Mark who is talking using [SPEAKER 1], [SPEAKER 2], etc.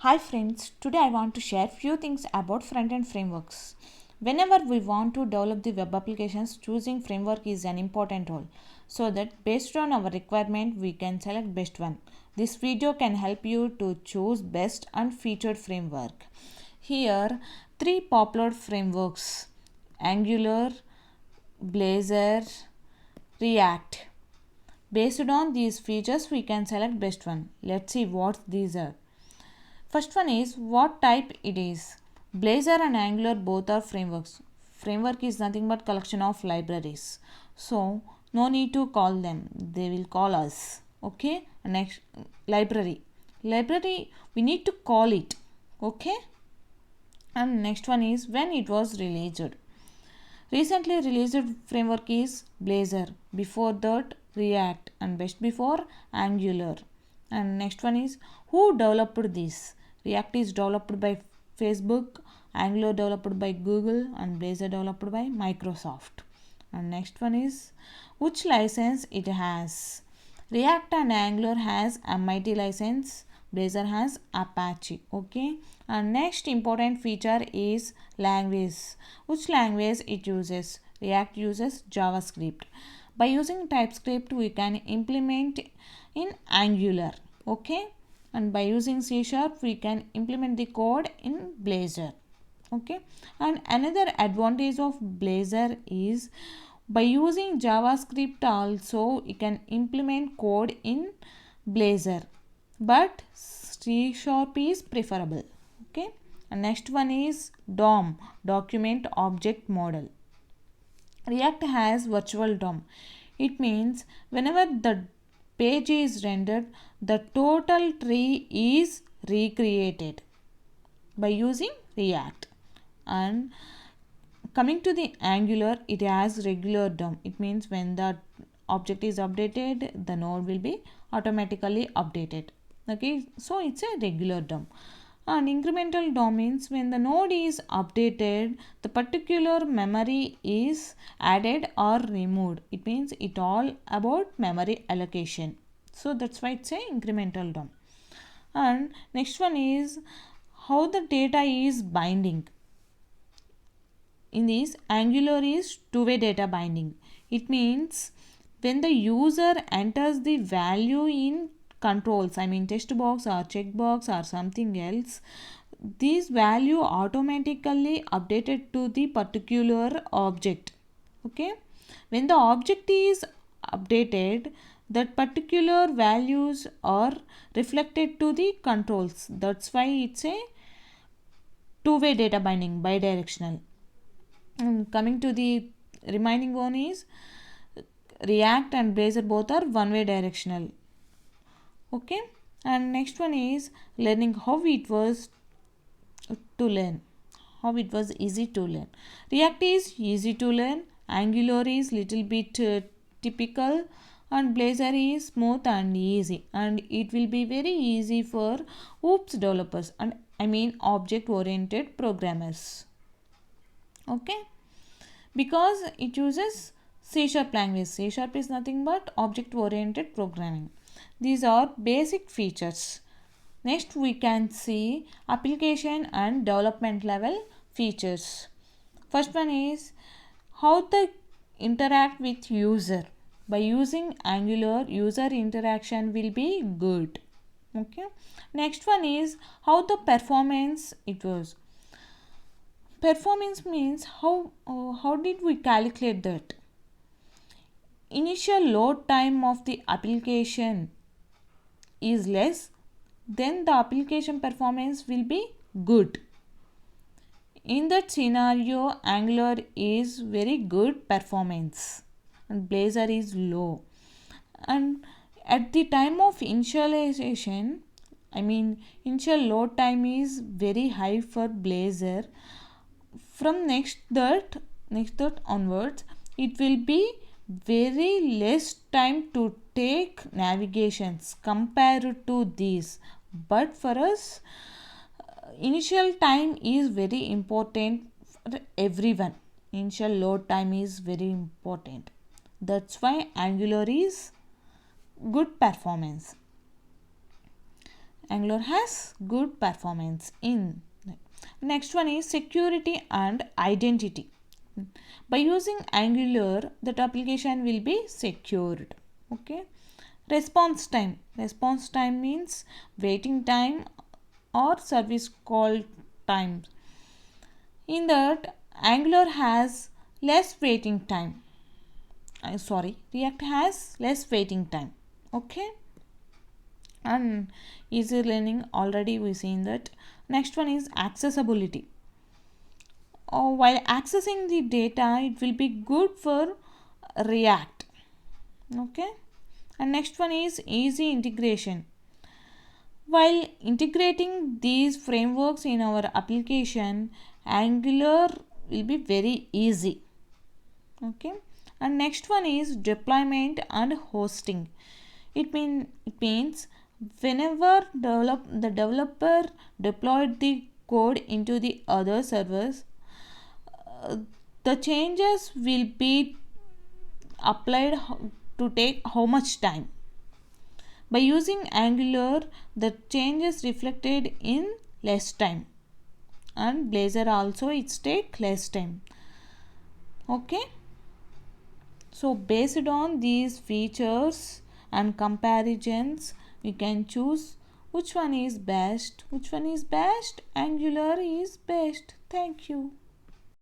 [SPEAKER 1] Hi friends, today I want to share few things about front-end frameworks. Whenever we want to develop the web applications, choosing framework is an important role. So that based on our requirement, we can select best one. This video can help you to choose best and featured framework. Here, three popular frameworks: Angular, Blazor, React. Based on these features, we can select best one. Let's see what these are. First one is what type it is. Blazor and Angular both are frameworks. Framework is nothing but collection of libraries. So no need to call them. They will call us. Okay. Next, library. Library we need to call it. Okay. And next one is when it was released. Recently released framework is Blazor. Before that React, and best before Angular. And next one is who developed this. React is developed by Facebook, Angular developed by Google, and Blazor developed by Microsoft. And next one is which license it has. React and Angular has MIT license, Blazor has Apache. Okay. And next important feature is language. Which language it uses. React uses JavaScript. By using TypeScript we can implement in Angular. Okay. And by using C# we can implement the code in Blazor. Okay. And another advantage of Blazor is by using JavaScript also you can implement code in Blazor, but C# is preferable. Okay. And next one is DOM, document object model. React has virtual DOM. It means whenever the page is rendered, the total tree is recreated by using React. And coming to the Angular, it has regular DOM. It means when the object is updated, the node will be automatically updated. Okay, so it's a regular DOM. And incremental DOM means when the node is updated, the particular memory is added or removed. It means it all about memory allocation. So that's why it's a incremental DOM. And next one is how the data is binding. In this, Angular is two-way data binding. It means when the user enters the value in controls, I mean text box or checkbox or something else, this value automatically updated to the particular object. Okay. When the object is updated, that particular values are reflected to the controls. That's why it's a two-way data binding, bidirectional. Coming to the remaining one is React and Blazor both are one-way directional. Okay. And next one is learning how it was to learn. How it was easy to learn. React is easy to learn. Angular is little bit typical. And Blazor is smooth and easy. And it will be very easy for OOPS developers. And I mean object-oriented programmers. Okay. Because it uses C# language. C# is nothing but object-oriented programming. These are basic features. Next we can see application and development level features. First one is how they interact with user. By using Angular, user interaction will be good. Okay. Next one is how the performance it was. Performance means how did we calculate that? Initial load time of the application is less, then the application performance will be good. In that scenario, Angular is very good performance and Blazor is low. And at the time of initialization, I mean initial load time is very high for Blazor. From next that onwards, it will be very less time to take navigations compared to these. But for us, initial time is very important for everyone. Initial load time is very important. That's why Angular is good performance. Angular has good performance in. Next one is security and identity. By using Angular, that application will be secured. Okay. Response time. Response time means waiting time or service call time. In that, Angular has less waiting time. React has less waiting time. Okay. And easy learning, already we seen that. Next one is accessibility. While accessing the data, it will be good for React. Okay. And next one is easy integration. While integrating these frameworks in our application, Angular will be very easy. Okay. And next one is deployment and hosting. It means whenever the developer deployed the code into the other servers, the changes will be applied to take how much time. By using Angular, the changes reflected in less time, and Blazor also it take less time. Okay. So based on these features and comparisons, we can choose which one is best. Angular is best. Thank you.